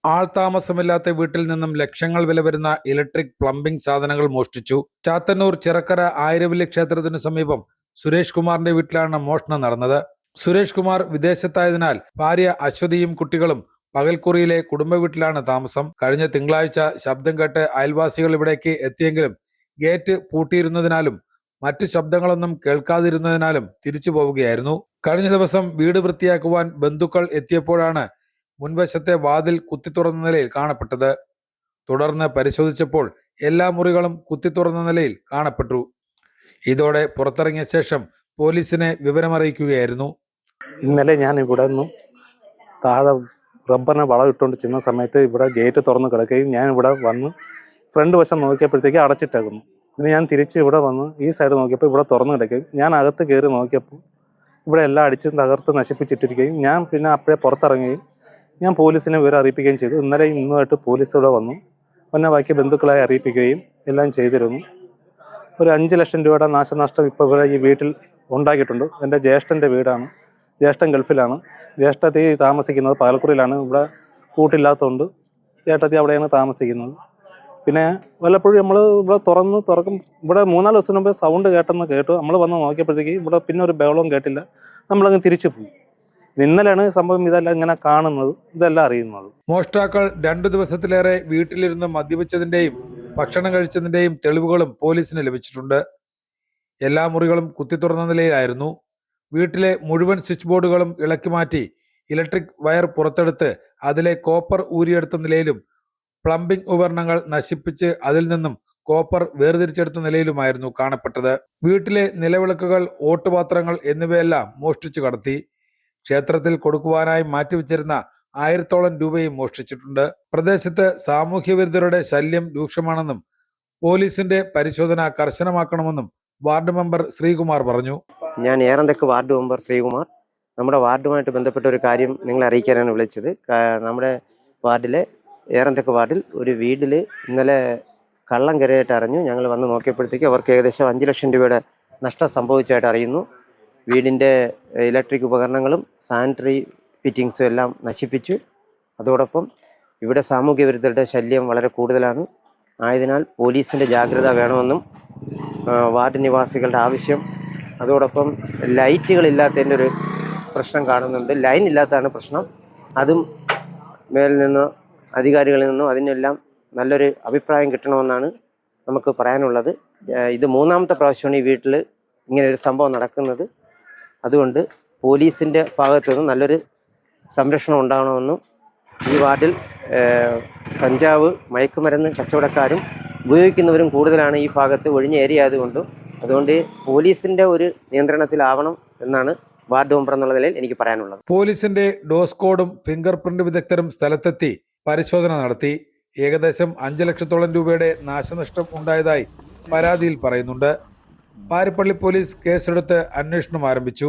ആൾതാമസമില്ലാത്ത വീട്ടിൽ നിന്നും ലക്ഷങ്ങൾ വില വരുന്ന ഇലക്ട്രിക് പ്ലംബിംഗ് സാധനങ്ങൾ മോഷ്ടിച്ചു. ചാത്തന്നൂർ ചിറക്കര ആയിരവല്ലി ക്ഷേത്രത്തിനു സമീപം സുരേഷ് കുമാറിന്റെ വീട്ടിലാണ് മോഷണം നടന്നത്. സുരേഷ് കുമാർ വിദേശത്തായതിനാൽ ഭാര്യ അശ്വതിയും കുട്ടികളും പകൽക്കുറിയിലെ കുടുംബ വീട്ടിലാണ് താമസം. കഴിഞ്ഞ തിങ്കളാഴ്ച ശബ്ദം കേട്ട് അയൽവാസികൾ ഇവിടേക്ക് എത്തിയെങ്കിലും ഗേറ്റ് പൂട്ടിയിരുന്നതിനാലും മറ്റു ശബ്ദങ്ങളൊന്നും കേൾക്കാതിരുന്നതിനാലും തിരിച്ചു പോവുകയായിരുന്നു. കഴിഞ്ഞ ദിവസം വീട് വൃത്തിയാക്കുവാൻ ബന്ധുക്കൾ എത്തിയപ്പോഴാണ് മുൻവശത്തെ വാതിൽ കുത്തിത്തുറന്ന നിലയിൽ കാണപ്പെട്ടത്. തുടർന്ന് പരിശോധിച്ചപ്പോൾ എല്ലാ മുറികളും കുത്തിത്തുറന്ന നിലയിൽ കാണപ്പെട്ടു. ഇതോടെ പുറത്തിറങ്ങിയ ശേഷം പോലീസിനെ വിവരമറിയിക്കുകയായിരുന്നു. ഇന്നലെ ഞാൻ ഇവിടെ നിന്നും താഴെ റബ്ബറിന് വളം ഇട്ടുകൊണ്ട് ചെന്ന സമയത്ത് ഇവിടെ ഗേറ്റ് തുറന്ന് കിടക്കുകയും ഞാൻ ഇവിടെ വന്ന് ഫ്രണ്ട് വശം നോക്കിയപ്പോഴത്തേക്ക് അടച്ചിട്ടേക്കുന്നു. പിന്നെ ഞാൻ തിരിച്ച് ഇവിടെ വന്ന് ഈ സൈഡ് നോക്കിയപ്പോൾ ഇവിടെ തുറന്ന് കിടക്കുകയും ഞാൻ അകത്ത് കയറി നോക്കിയപ്പോൾ ഇവിടെ എല്ലാം അടിച്ച് തകർത്ത് നശിപ്പിച്ചിട്ടിരിക്കുകയും ഞാൻ പിന്നെ അപ്പോഴേ പുറത്തിറങ്ങുകയും ഞാൻ പോലീസിനെ വിവരം അറിയിപ്പിക്കുകയും ചെയ്തു. ഇന്നലെയും ഇന്നുമായിട്ട് പോലീസ് ഇവിടെ വന്നു പിന്നെ ബാക്കി ബന്ധുക്കളെ അറിയിപ്പിക്കുകയും എല്ലാം ചെയ്തിരുന്നു. ഒരു 5 ലക്ഷം രൂപയുടെ നാശനഷ്ടം ഇപ്പോൾ ഇവിടെ ഈ വീട്ടിൽ ഉണ്ടാക്കിയിട്ടുണ്ട്. എൻ്റെ ജ്യേഷ്ഠൻ്റെ വീടാണ്. ജ്യേഷ്ഠൻ ഗൾഫിലാണ്. ജ്യേഷ്ഠത്തി താമസിക്കുന്നത് പാലക്കുറിയിലാണ്. ഇവിടെ കൂട്ടില്ലാത്തതുകൊണ്ട് ചേട്ടത്തി അവിടെയാണ് താമസിക്കുന്നത്. പിന്നെ വല്ലപ്പോഴും നമ്മൾ ഇവിടെ തുറക്കും. ഇവിടെ 3-4 ദിവസം മുമ്പ് സൗണ്ട് കേട്ടു. നമ്മൾ വന്ന് നോക്കിയപ്പോഴത്തേക്ക് ഇവിടെ പിന്നെ ഒരു ബഹളവും കേട്ടില്ല. നമ്മളങ്ങ് തിരിച്ചു പോയി. ഇന്നലെയാണ് സംഭവം ഇതെല്ലാം ഇങ്ങനെ കാണുന്നത്, ഇതെല്ലാം അറിയുന്നത്. മോഷ്ടാക്കൾ 2 ദിവസത്തിലേറെ വീട്ടിലിരുന്ന് മദ്യപിച്ചതിന്റെയും ഭക്ഷണം കഴിച്ചതിന്റെയും തെളിവുകളും പോലീസിന് ലഭിച്ചിട്ടുണ്ട്. എല്ലാ മുറികളും കുത്തിത്തുറന്ന നിലയിലായിരുന്നു. വീട്ടിലെ മുഴുവൻ സ്വിച്ച് ബോർഡുകളും ഇളക്കി മാറ്റി ഇലക്ട്രിക് വയർ പുറത്തെടുത്ത് അതിലെ കോപ്പർ ഊരിയെടുത്ത നിലയിലും പ്ലംബിംഗ് ഉപകരണങ്ങൾ നശിപ്പിച്ച് അതിൽ നിന്നും കോപ്പർ വേർതിരിച്ചെടുത്ത നിലയിലുമായിരുന്നു കാണപ്പെട്ടത്. വീട്ടിലെ നിലവിളക്കുകൾ, ഓട്ടുപാത്രങ്ങൾ എന്നിവയെല്ലാം മോഷ്ടിച്ചു കടത്തി. ക്ഷേത്രത്തിൽ കൊടുക്കുവാനായി മാറ്റിവെച്ചിരുന്ന 1000-ഓളം രൂപയും മോഷ്ടിച്ചിട്ടുണ്ട്. പ്രദേശത്ത് സാമൂഹ്യ വിരുദ്ധരുടെ ശല്യം രൂക്ഷമാണെന്നും പോലീസിന്റെ പരിശോധന കർശനമാക്കണമെന്നും വാർഡ് മെമ്പർ ശ്രീകുമാർ പറഞ്ഞു. ഞാൻ ഏറന്തെക്ക് വാർഡ് മെമ്പർ ശ്രീകുമാർ. നമ്മുടെ വാർഡുമായിട്ട് ബന്ധപ്പെട്ട ഒരു കാര്യം നിങ്ങളെ അറിയിക്കാനാണ് വിളിച്ചത്. നമ്മുടെ വാർഡിലെ ഏറന്തെക്ക് വാർഡിൽ ഒരു വീട്ടിൽ ഇന്നലെ കള്ളം കയറിയായിട്ട് അറിഞ്ഞു. ഞങ്ങൾ വന്ന് നോക്കിയപ്പോഴത്തേക്ക് അവർക്ക് ഏകദേശം 5 ലക്ഷം രൂപയുടെ നഷ്ടം സംഭവിച്ചായിട്ട് അറിയുന്നു. വീടിൻ്റെ ഇലക്ട്രിക് ഉപകരണങ്ങളും സാനിറ്ററി ഫിറ്റിങ്സും എല്ലാം നശിപ്പിച്ചു. അതോടൊപ്പം ഇവിടെ സാമൂഹ്യ വിരുദ്ധരുടെ ശല്യം വളരെ കൂടുതലാണ്. ആയതിനാൽ പോലീസിൻ്റെ ജാഗ്രത വേണമെന്നും വാർഡ് നിവാസികളുടെ ആവശ്യം. അതോടൊപ്പം ലൈറ്റുകളില്ലാത്തതിൻ്റെ ഒരു പ്രശ്നം കാണുന്നുണ്ട്. ലൈൻ ഇല്ലാത്തതാണ് പ്രശ്നം. അതും മേലിൽ നിന്നോ അധികാരികളിൽ നിന്നും അതിനെല്ലാം നല്ലൊരു അഭിപ്രായം കിട്ടണമെന്നാണ് നമുക്ക് പറയാനുള്ളത്. ഇത് 3ാമത്തെ പ്രാവശ്യമാണ് ഈ വീട്ടിൽ ഇങ്ങനെ ഒരു സംഭവം നടക്കുന്നത്. അതുകൊണ്ട് പോലീസിൻ്റെ ഭാഗത്തു നിന്ന് നല്ലൊരു സംരക്ഷണം ഉണ്ടാകണമെന്നും ഈ വാർഡിൽ കഞ്ചാവ്, മയക്കുമരുന്ന് കച്ചവടക്കാരും ഉപയോഗിക്കുന്നവരും കൂടുതലാണ് ഈ ഭാഗത്ത്, ഒഴിഞ്ഞ ഏരിയ ആയതുകൊണ്ടും. അതുകൊണ്ട് പോലീസിൻ്റെ ഒരു നിയന്ത്രണത്തിലാവണം എന്നാണ് വാർഡ് മെമ്പർ എന്നുള്ള നിലയിൽ എനിക്ക് പറയാനുള്ളത്. പോലീസിന്റെ ഡോസ് കോഡും ഫിംഗർ പ്രിന്റ് വിദഗ്ധരും സ്ഥലത്തെത്തി പരിശോധന നടത്തി. ഏകദേശം 5 ലക്ഷത്തോളം രൂപയുടെ നാശനഷ്ടം ഉണ്ടായതായി പരാതിയിൽ പറയുന്നുണ്ട്. പാരിപ്പള്ളി പോലീസ് കേസെടുത്ത് അന്വേഷണം ആരംഭിച്ചു.